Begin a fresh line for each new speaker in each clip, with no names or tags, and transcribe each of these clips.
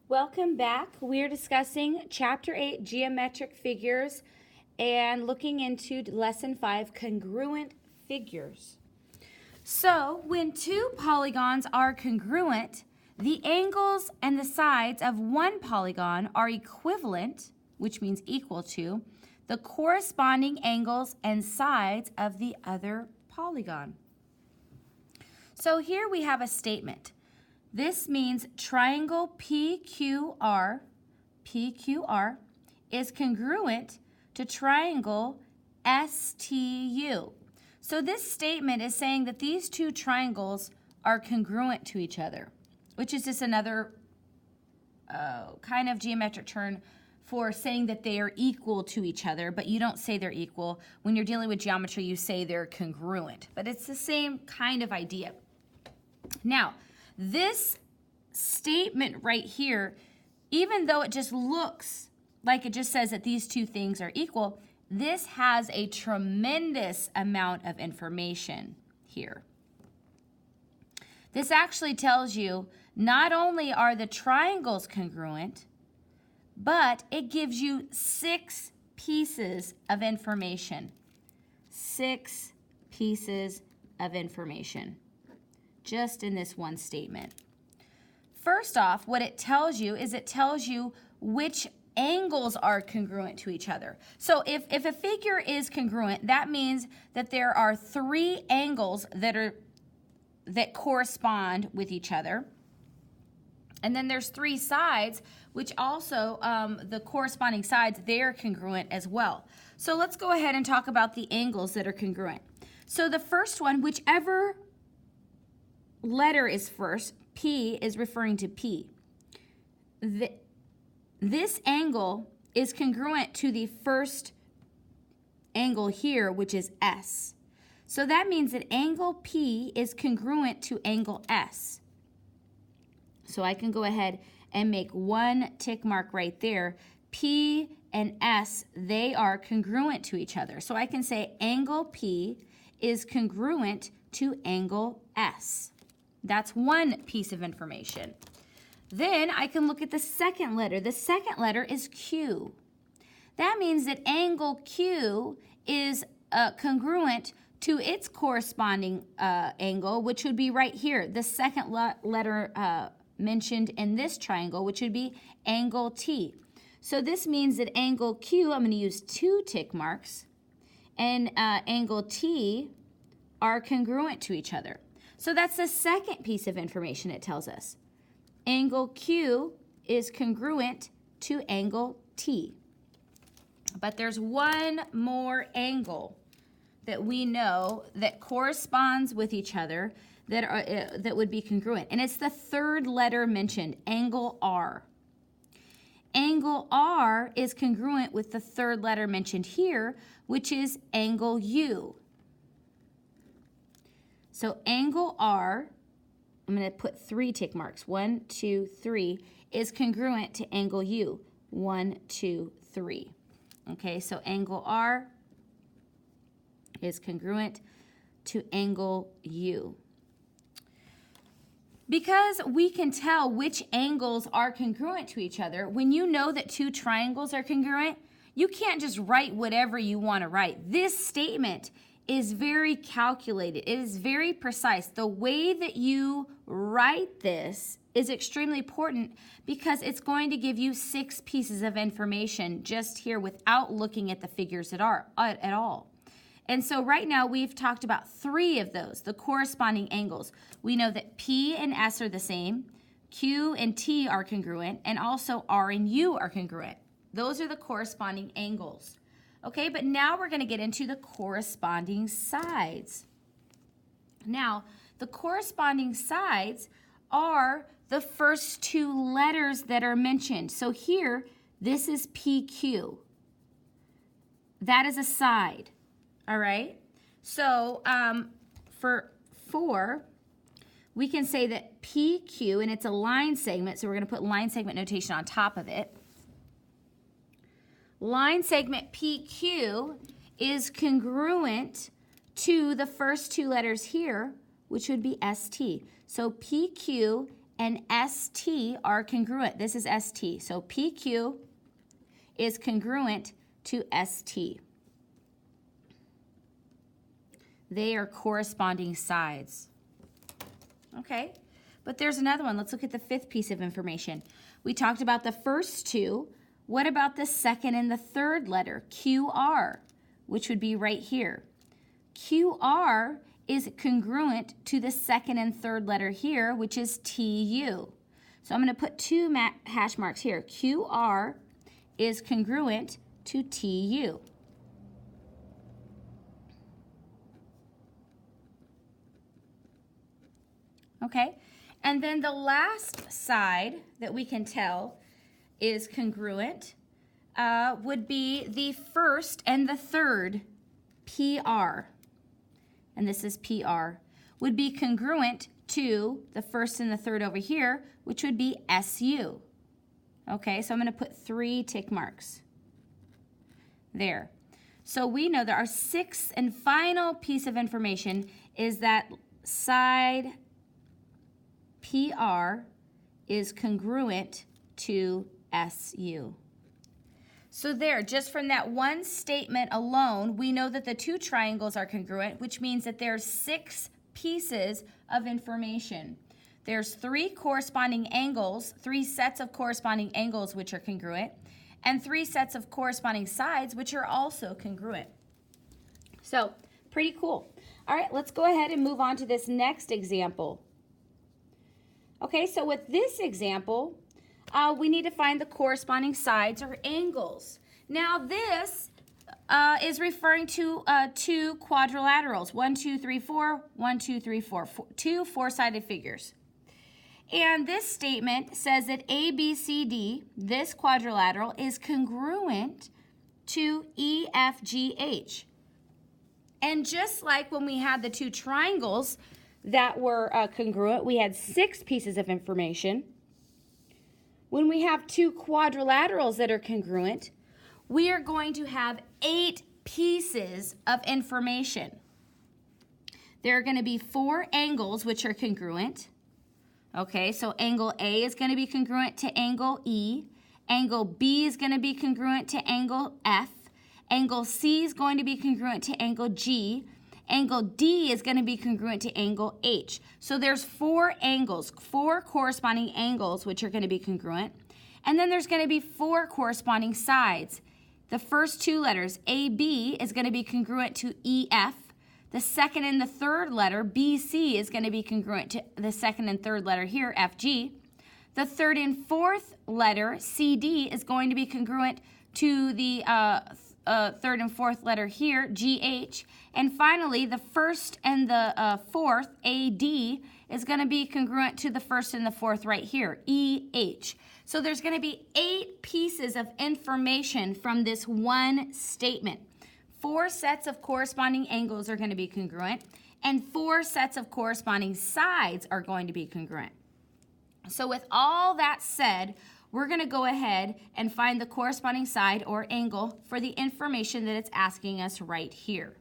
Welcome back. We're discussing Chapter 8, Geometric Figures, and looking into Lesson 5, Congruent Figures. So, when two polygons are congruent, the angles and the sides of one polygon are equivalent, which means equal to, the corresponding angles and sides of the other polygon. So here we have a statement. This means triangle PQR is congruent to triangle STU. So this statement is saying that these two triangles are congruent to each other, which is just another kind of geometric term for saying that they are equal to each other, but you don't say they're equal. When you're dealing with geometry, you say they're congruent, but it's the same kind of idea. Now, this statement right here, even though it just looks like it just says that these two things are equal, this has a tremendous amount of information here. This actually tells you not only are the triangles congruent, but it gives you 6 pieces of information. 6 pieces of information just in this one statement. First off, what it tells you is it tells you which angles are congruent to each other. So if a figure is congruent, that means that there are 3 angles that correspond with each other. And then there's 3 sides, which also, the corresponding sides, they're congruent as well. So let's go ahead and talk about the angles that are congruent. So the first one, whichever letter is first, P is referring to P. This angle is congruent to the first angle here, which is S. So that means that angle P is congruent to angle S. So I can go ahead and make one tick mark right there. P and S, they are congruent to each other. So I can say angle P is congruent to angle S. That's one piece of information. Then I can look at the second letter. The second letter is Q. That means that angle Q is congruent to its corresponding angle, which would be right here, the second letter mentioned in this triangle, which would be angle T. So this means that angle Q, I'm going to use 2 tick marks, and angle T are congruent to each other. So that's the second piece of information it tells us. Angle Q is congruent to angle T. But there's one more angle that we know that corresponds with each other that would be congruent. And it's the third letter mentioned, angle R. Angle R is congruent with the third letter mentioned here, which is angle U. So angle R, I'm going to put 3 tick marks, 1, 2, 3, is congruent to angle U, 1, 2, 3. Okay, so angle R is congruent to angle U. Because we can tell which angles are congruent to each other, when you know that 2 triangles are congruent, you can't just write whatever you want to write. This statement is very calculated. It is very precise. The way that you write this is extremely important because it's going to give you 6 pieces of information just here without looking at the figures at all. And so right now we've talked about 3 of those, the corresponding angles. We know that P and S are the same, Q and T are congruent, and also R and U are congruent. Those are the corresponding angles. Okay, but now we're going to get into the corresponding sides. Now, the corresponding sides are the first 2 letters that are mentioned. So here, this is PQ. That is a side. All right? So for 4, we can say that PQ, and it's a line segment, so we're going to put line segment notation on top of it. Line segment PQ is congruent to the first 2 letters here, which would be ST. So PQ and ST are congruent. This is ST. So PQ is congruent to ST. They are corresponding sides. Okay, but there's another one. Let's look at the fifth piece of information. We talked about the first two. What about the second and the third letter, QR, which would be right here? QR is congruent to the second and third letter here, which is TU. So I'm going to put two hash marks here. QR is congruent to TU. Okay, and then the last side that we can tell is congruent would be the first and the third, PR, and this is PR, would be congruent to the first and the third over here, which would be SU. Okay, so I'm going to put 3 tick marks there. So we know that our sixth and final piece of information is that side PR is congruent to SU. So there, just from that one statement alone, we know that the two triangles are congruent, which means that there's 6 pieces of information. There's 3 corresponding angles, 3 sets of corresponding angles which are congruent, and 3 sets of corresponding sides which are also congruent. So, pretty cool. All right, let's go ahead and move on to this next example. Okay, so with this example, we need to find the corresponding sides or angles. Now this is referring to 2 quadrilaterals, 1, 2, 3, 4, 1, 2, 3, 4, 2 four-sided figures. And this statement says that ABCD, this quadrilateral, is congruent to EFGH. And just like when we had the 2 triangles that were congruent, we had 6 pieces of information. When we have 2 quadrilaterals that are congruent, we are going to have 8 pieces of information. There are going to be 4 angles which are congruent. Okay, so angle A is going to be congruent to angle E. Angle B is going to be congruent to angle F. Angle C is going to be congruent to angle G. Angle D is going to be congruent to angle H. So there's 4 angles, 4 corresponding angles which are going to be congruent. And then there's going to be 4 corresponding sides. The first 2 letters, AB, is going to be congruent to EF. The second and the third letter, BC, is going to be congruent to the second and third letter here, FG. The third and fourth letter, CD, is going to be congruent to the third and fourth letter here, GH. And finally, the first and the fourth, AD, is going to be congruent to the first and the fourth right here, EH. So there's going to be 8 pieces of information from this one statement. 4 sets of corresponding angles are going to be congruent, and 4 sets of corresponding sides are going to be congruent. So with all that said, we're going to go ahead and find the corresponding side or angle for the information that it's asking us right here.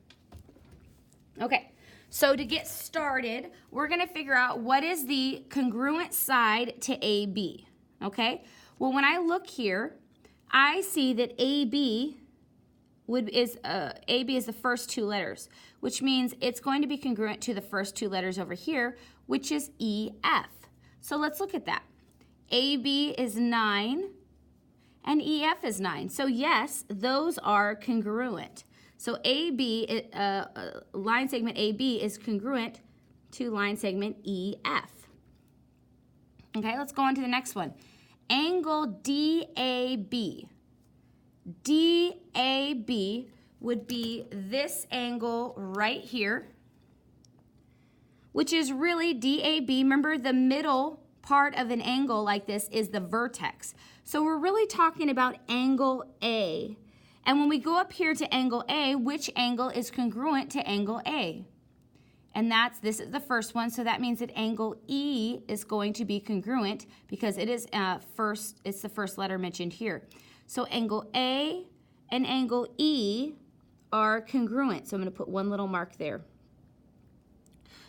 Okay, so to get started, we're going to figure out what is the congruent side to AB. Okay, well, when I look here, I see that AB is the first 2 letters, which means it's going to be congruent to the first 2 letters over here, which is EF. So let's look at that. AB is 9 and EF is 9. So yes, those are congruent. So AB, line segment AB is congruent to line segment EF. Okay, let's go on to the next one. Angle DAB. DAB would be this angle right here, which is really DAB. Remember, the middle part of an angle like this is the vertex. So we're really talking about angle A. And when we go up here to angle A, which angle is congruent to angle A? And this is the first one, so that means that angle E is going to be congruent because it is it's the first letter mentioned here. So angle A and angle E are congruent. So I'm going to put one little mark there.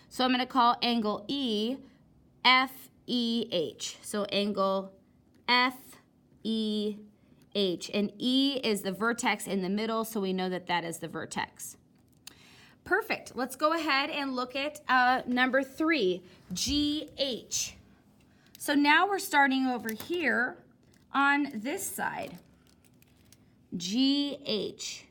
So I'm going to call angle E F-E-H. So angle F-E-H. And E is the vertex in the middle, so we know that that is the vertex. Perfect. Let's go ahead and look at number 3, GH. So now we're starting over here on this side, GH.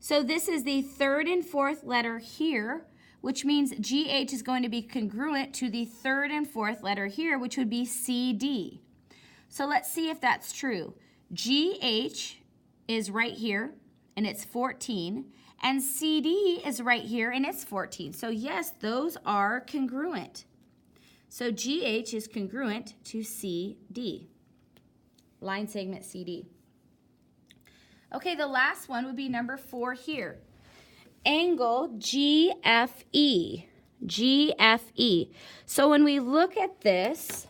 So this is the third and fourth letter here, which means GH is going to be congruent to the third and fourth letter here, which would be CD. So let's see if that's true. GH is right here, and it's 14, and CD is right here, and it's 14. So yes, those are congruent. So GH is congruent to CD, line segment CD. Okay, the last one would be number 4 here. Angle GFE, GFE. So when we look at this,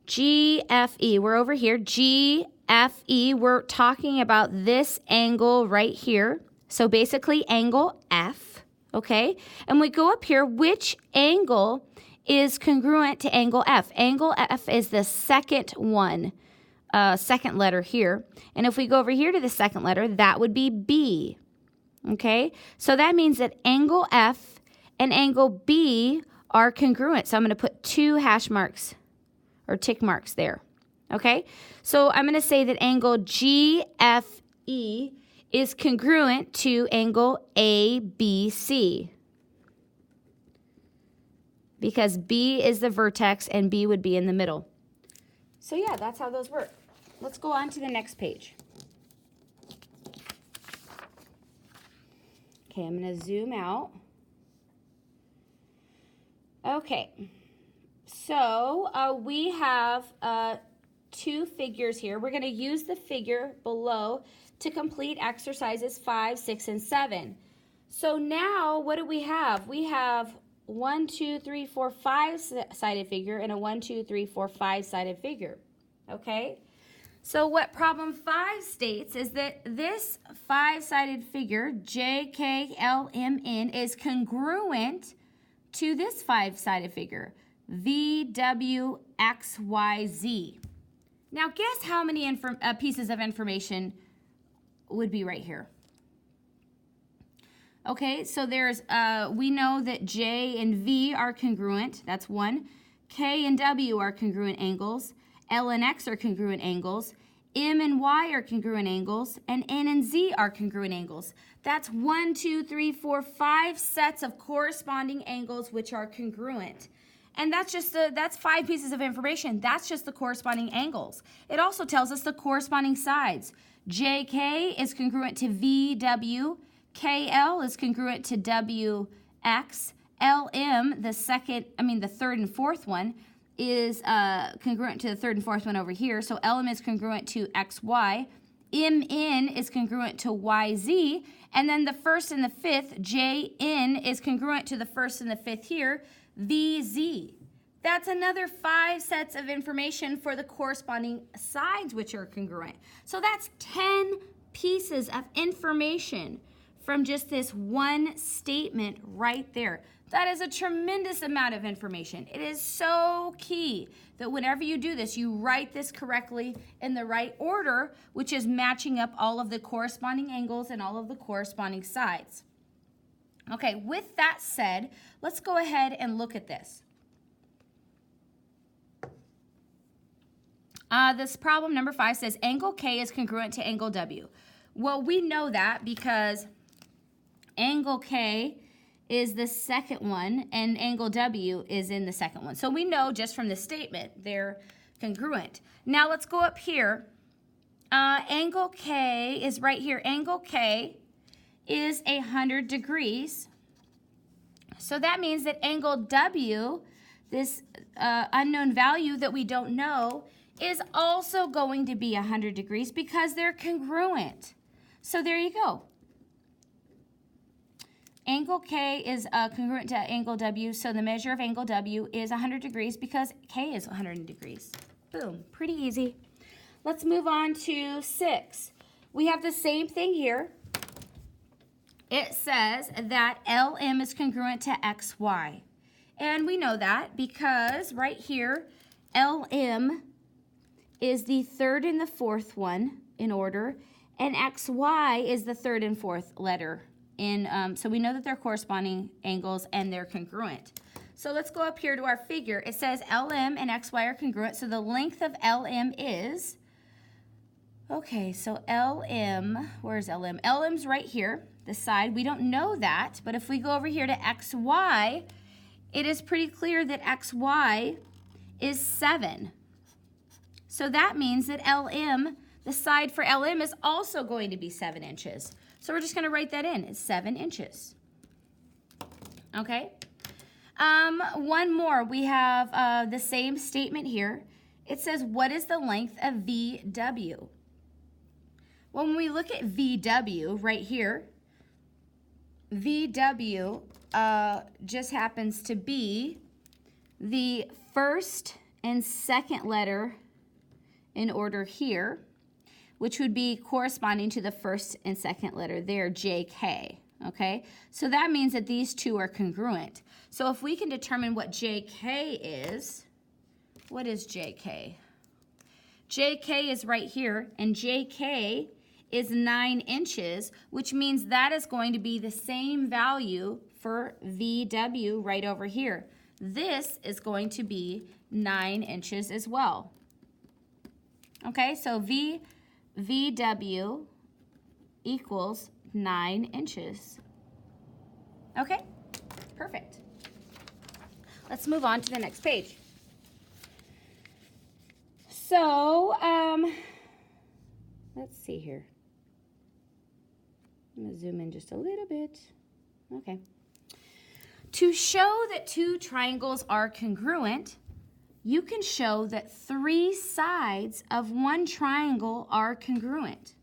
GFE, we're over here, GFE, we're talking about this angle right here. So basically angle F, okay? And we go up here, which angle is congruent to angle F? Angle F is the second one. Second letter here. And if we go over here to the second letter, that would be B. Okay? So that means that angle F and angle B are congruent. So I'm going to put 2 hash marks or tick marks there. Okay? So I'm going to say that angle GFE is congruent to angle ABC. Because B is the vertex and B would be in the middle. So yeah, that's how those work. Let's go on to the next page. Okay, I'm going to zoom out. Okay, so we have 2 figures here. We're going to use the figure below to complete exercises 5, 6, and 7. So now what do we have? We have 1, 2, 3, 4, 5-sided figure and a 1, 2, 3, 4, 5-sided figure. Okay? So what problem 5 states is that this 5-sided figure, JKLMN, is congruent to this 5-sided figure, VWXYZ. Now guess how many pieces of information would be right here? Okay, so there's, we know that J and V are congruent, that's 1. K and W are congruent angles. L and X are congruent angles. M and Y are congruent angles. And N and Z are congruent angles. That's 1, 2, 3, 4, 5 sets of corresponding angles which are congruent. And that's just that's 5 pieces of information. That's just the corresponding angles. It also tells us the corresponding sides. JK is congruent to VW. KL is congruent to WX. LM, the third and fourth one, is congruent to the third and fourth one over here. So LM is congruent to XY. MN is congruent to YZ. And then the first and the fifth, JN, is congruent to the first and the fifth here, VZ. That's another 5 sets of information for the corresponding sides which are congruent. So that's 10 pieces of information from just this one statement right there. That is a tremendous amount of information. It is so key that whenever you do this, you write this correctly in the right order, which is matching up all of the corresponding angles and all of the corresponding sides. Okay, with that said, let's go ahead and look at this. This problem number 5 says angle K is congruent to angle W. Well, we know that because angle K is the second one and angle W is in the second one. So we know just from the statement they're congruent. Now let's go up here. Angle K is right here. Angle K is 100 degrees. So that means that angle W, this unknown value that we don't know, is also going to be 100 degrees because they're congruent. So there you go. Angle K is congruent to angle W, so the measure of angle W is 100 degrees because K is 100 degrees. Boom, pretty easy. Let's move on to 6. We have the same thing here. It says that LM is congruent to XY. And we know that because right here, LM is the third and the fourth one in order, and XY is the third and fourth letter. So we know that they're corresponding angles and they're congruent. So let's go up here to our figure. It says LM and XY are congruent, so the length of LM is, okay, so LM, where's LM? LM's right here, the side. We don't know that, but if we go over here to XY, it is pretty clear that XY is 7. So that means that LM, the side for LM is also going to be 7 inches. So we're just going to write that in. It's 7 inches. Okay? One more. We have the same statement here. It says, what is the length of VW? When we look at VW right here, VW just happens to be the first and second letter in order here, which would be corresponding to the first and second letter there, JK, okay? So that means that these two are congruent. So if we can determine what JK is, what is JK? JK is right here, and JK is 9 inches, which means that is going to be the same value for VW right over here. This is going to be 9 inches as well. Okay, so VW equals 9 inches. Okay, perfect. Let's move on to the next page. So, let's see here. I'm going to zoom in just a little bit. Okay. To show that two triangles are congruent, you can show that 3 sides of one triangle are congruent.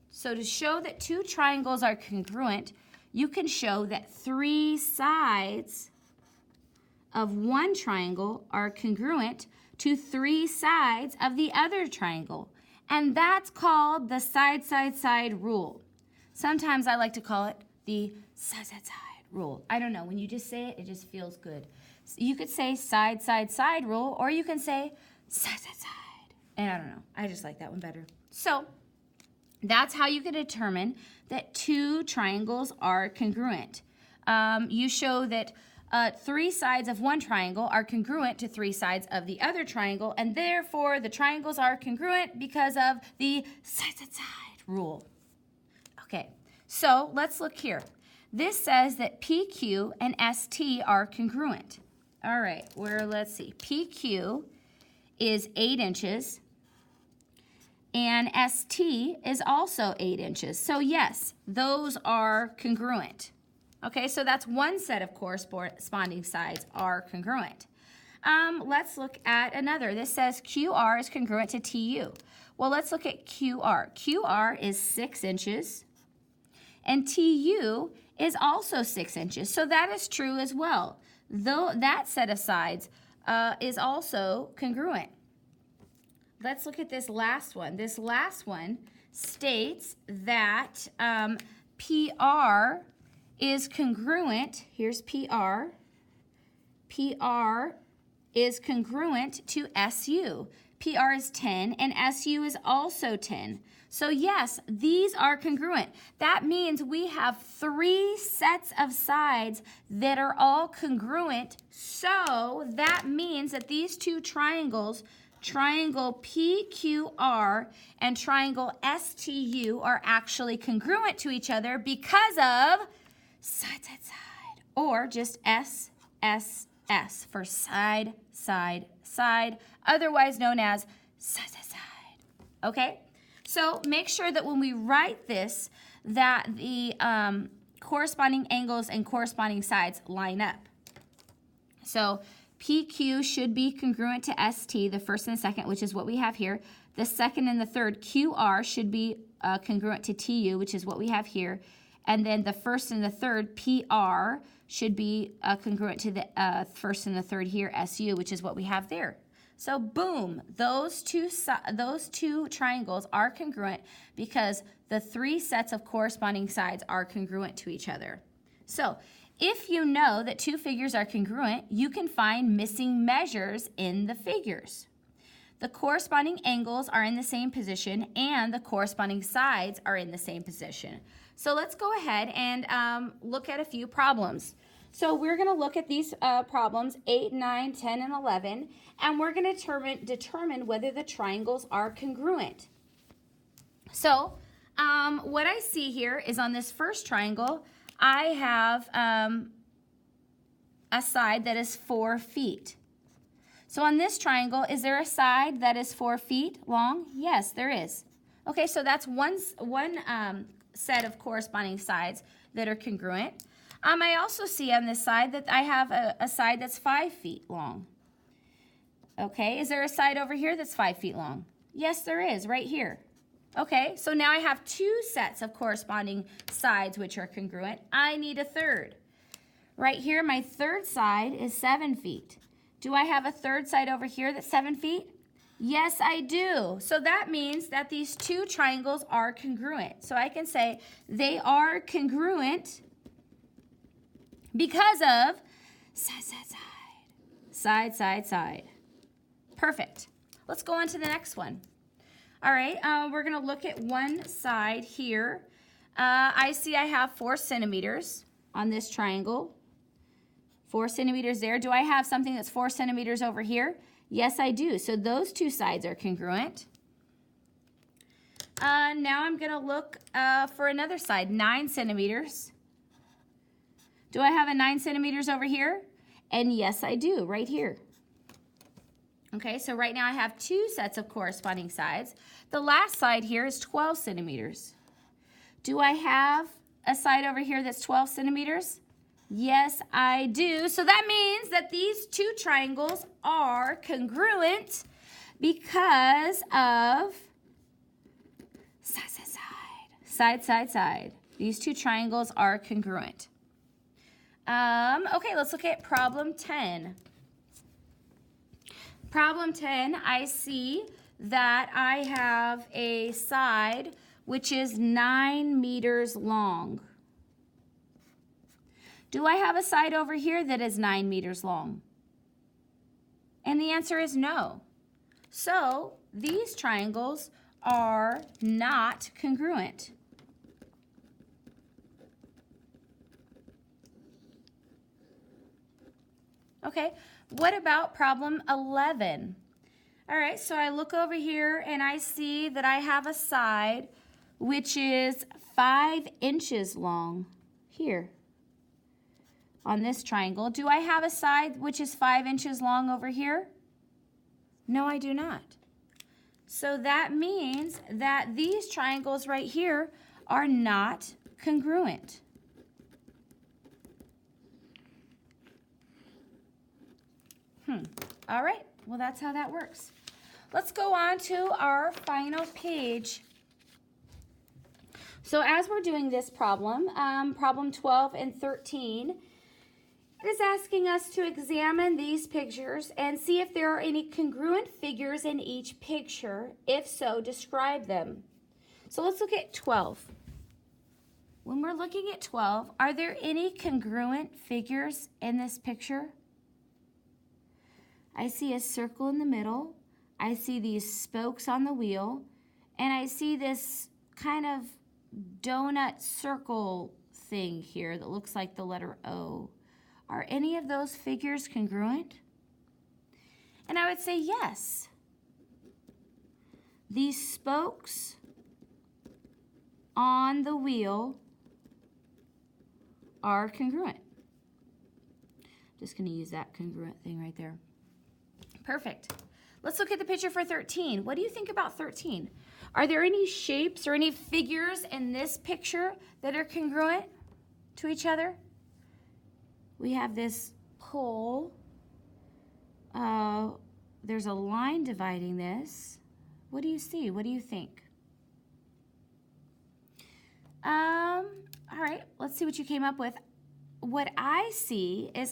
So to show that two triangles are congruent, you can show that 3 sides of one triangle are congruent to 3 sides of the other triangle. And that's called the side rule. Sometimes I like to call it the side rule. I don't know, when you just say it, it just feels good. You could say side rule, or you can say side. And I don't know, I just like that one better. So that's how you can determine that two triangles are congruent. You show that 3 sides of one triangle are congruent to 3 sides of the other triangle, and therefore the triangles are congruent because of the side rule. Okay, so let's look here. This says that PQ and ST are congruent. All right, let's see. PQ is 8 inches, and ST is also 8 inches. So yes, those are congruent. Okay, so that's one set of corresponding sides are congruent. Let's look at another. This says QR is congruent to TU. Well, let's look at QR. QR is 6 inches, and TU is also 6 inches. So that is true as well. Though that set of sides is also congruent. Let's look at this last one. This last one states that PR is congruent. Here's PR. PR is congruent to SU. PR is 10 and SU is also 10. So yes, these are congruent. That means we have 3 sets of sides that are all congruent. So that means that these two triangles, triangle PQR and triangle STU, are actually congruent to each other because of side, or just SSS for side, otherwise known as side. Okay? So make sure that when we write this, that the corresponding angles and corresponding sides line up. So PQ should be congruent to ST, the first and the second, which is what we have here. The second and the third, QR, should be congruent to TU, which is what we have here. And then the first and the third, PR, should be congruent to the first and the third here, SU, which is what we have there. So boom, those two triangles are congruent because the 3 sets of corresponding sides are congruent to each other. So If you know that two figures are congruent, you can find missing measures in the figures. The corresponding angles are in the same position and the corresponding sides are in the same position. So let's go ahead and look at a few problems. So we're going to look at these problems 8, 9, 10, and 11, and we're going to determine whether the triangles are congruent. So what I see here is on this first triangle, I have a side that is 4 feet. So on this triangle, is there a side that is 4 feet long? Yes, there is. Okay, so that's one set of corresponding sides that are congruent. I also see on this side that I have a side that's 5 feet long. Okay, is there a side over here that's 5 feet long? Yes, there is, right here. Okay, so now I have 2 sets of corresponding sides which are congruent. I need a third. Right here, my third side is 7 feet. Do I have a third side over here that's 7 feet? Yes, I do. So that means that these 2 triangles are congruent. So I can say they are congruent because of side, side, side, side, side, side. Perfect. Let's go on to the next one. All right, we're going to look at one side here. I see I have 4 centimeters on this triangle. 4 centimeters there. Do I have something that's 4 centimeters over here? Yes, I do. So those 2 sides are congruent. Now I'm going to look for another side, 9 centimeters. Do I have a 9 centimeters over here? And yes, I do, right here. Okay, so right now I have 2 sets of corresponding sides. The last side here is 12 centimeters. Do I have a side over here that's 12 centimeters? Yes, I do. So that means that these 2 triangles are congruent because of side, side, side, side, side, side. These 2 triangles are congruent. Okay, let's look at problem 10. Problem 10, I see that I have a side which is 9 meters long. Do I have a side over here that is 9 meters long? And the answer is no. So these triangles are not congruent. Okay, what about problem 11? All right, so I look over here and I see that I have a side which is 5 inches long here on this triangle. Do I have a side which is 5 inches long over here? No, I do not. So that means that these triangles right here are not congruent. All right, well, that's how that works. Let's go on to our final page. So as we're doing this problem, problem 12 and 13, it is asking us to examine these pictures and see if there are any congruent figures in each picture. If so, describe them. So let's look at 12. When we're looking at 12, are there any congruent figures in this picture? I see a circle in the middle. I see these spokes on the wheel. And I see this kind of donut circle thing here that looks like the letter O. Are any of those figures congruent? And I would say yes. These spokes on the wheel are congruent. Just going to use that congruent thing right there. Perfect. Let's look at the picture for 13. What do you think about 13? Are there any shapes or any figures in this picture that are congruent to each other? We have this pole. There's a line dividing this. What do you see? What do you think? All right, let's see what you came up with. What I see is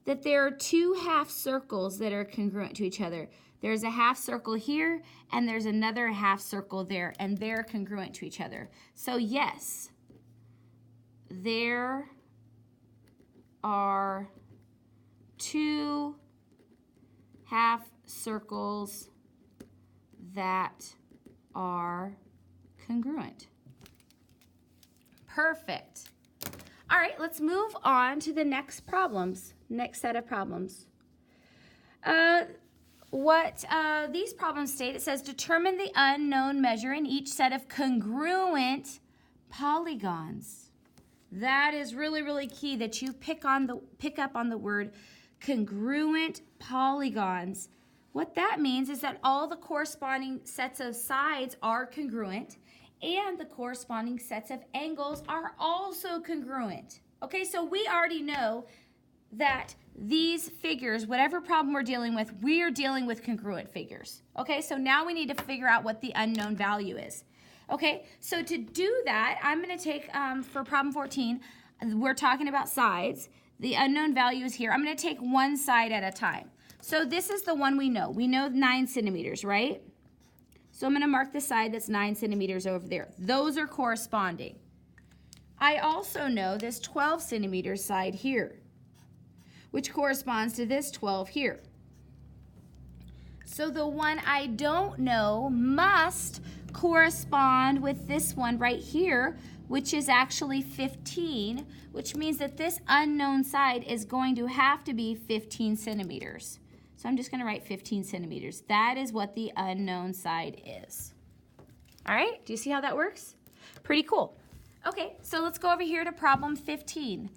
that there are 2 half circles that are congruent to each other. There's a half circle here, and there's another half circle there, and they're congruent to each other. So yes, there are two half circles that are congruent. Perfect. All right, let's move on to the next set of problems. These problems state, it says determine the unknown measure in each set of congruent polygons. That is really, really key that you pick up on the word congruent polygons. What that means is that all the corresponding sets of sides are congruent and the corresponding sets of angles are also congruent. Okay, so we already know that these figures, whatever problem we're dealing with, we are dealing with congruent figures. Okay, so now we need to figure out what the unknown value is. Okay, so to do that, I'm going to take, for problem 14, we're talking about sides. The unknown value is here. I'm going to take one side at a time. So this is the one we know. We know 9 centimeters, right? So I'm going to mark the side that's 9 centimeters over there. Those are corresponding. I also know this 12 centimeter side here, which corresponds to this 12 here. So the one I don't know must correspond with this one right here, which is actually 15, which means that this unknown side is going to have to be 15 centimeters. So I'm just going to write 15 centimeters. That is what the unknown side is. All right, do you see how that works? Pretty cool. Okay, so let's go over here to problem 15.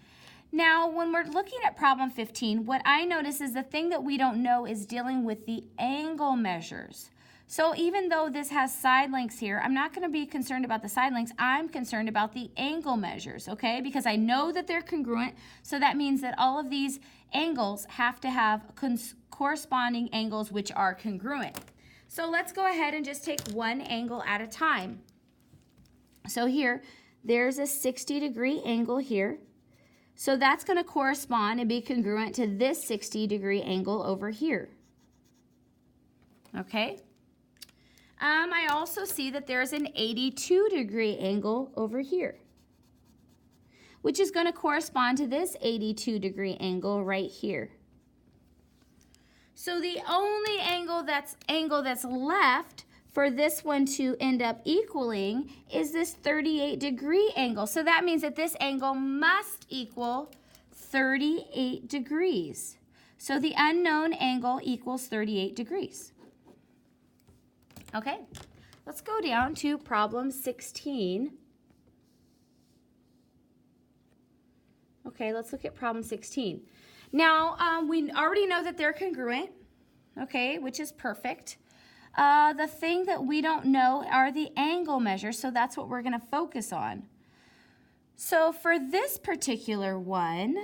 Now, when we're looking at problem 15, what I notice is the thing that we don't know is dealing with the angle measures. So even though this has side lengths here, I'm not going to be concerned about the side lengths. I'm concerned about the angle measures, okay? Because I know that they're congruent, so that means that all of these angles have to have corresponding angles which are congruent. So let's go ahead and just take one angle at a time. So here, there's a 60-degree angle here. So that's going to correspond and be congruent to this 60-degree angle over here. Okay? I also see that there's an 82-degree angle over here, which is going to correspond to this 82-degree angle right here. So the only angle that's left for this one to end up equaling is this 38-degree angle. So that means that this angle must equal 38 degrees. So the unknown angle equals 38 degrees. Okay, let's go down to problem 16. Okay, let's look at problem 16. Now, we already know that they're congruent, okay, which is perfect. The thing that we don't know are the angle measures, so that's what we're going to focus on. So for this particular one,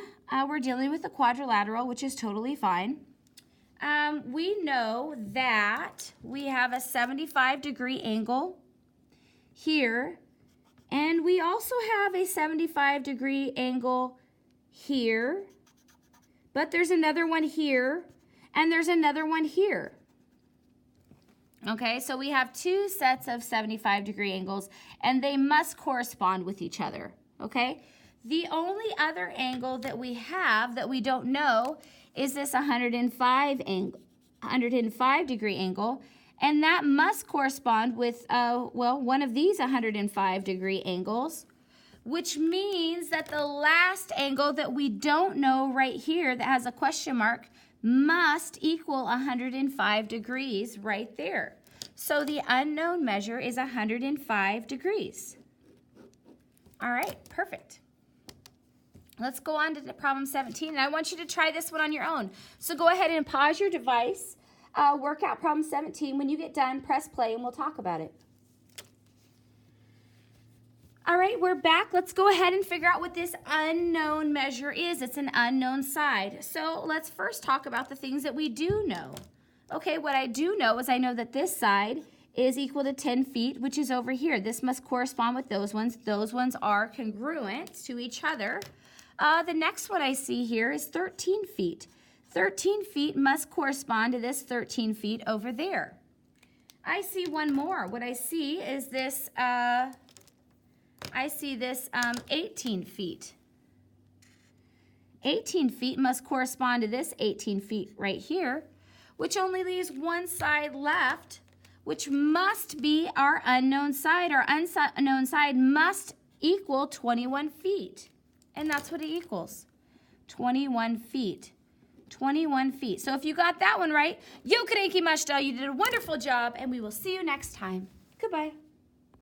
we're dealing with a quadrilateral, which is totally fine. We know that we have a 75-degree angle here, and we also have a 75-degree angle here, but there's another one here, and there's another one here. Okay, so we have two sets of 75-degree angles, and they must correspond with each other, okay? The only other angle that we have that we don't know is this 105-degree angle, and that must correspond with, one of these 105-degree angles, which means that the last angle that we don't know right here that has a question mark must equal 105 degrees right there. So the unknown measure is 105 degrees. All right, perfect. Let's go on to problem 17, and I want you to try this one on your own. So go ahead and pause your device, work out problem 17. When you get done, press play, and we'll talk about it. All right, we're back. Let's go ahead and figure out what this unknown measure is. It's an unknown side. So let's first talk about the things that we do know. Okay, what I do know is I know that this side is equal to 10 feet, which is over here. This must correspond with those ones. Those ones are congruent to each other. The next one I see here is 13 feet. 13 feet must correspond to this 13 feet over there. I see one more. What I see is this, 18 feet. 18 feet must correspond to this 18 feet right here, which only leaves one side left, which must be our unknown side. Our unknown side must equal 21 feet. And that's what it equals, 21 feet. 21 feet. So if you got that one right, yokadenki mashita, you did a wonderful job, and we will see you next time. Goodbye.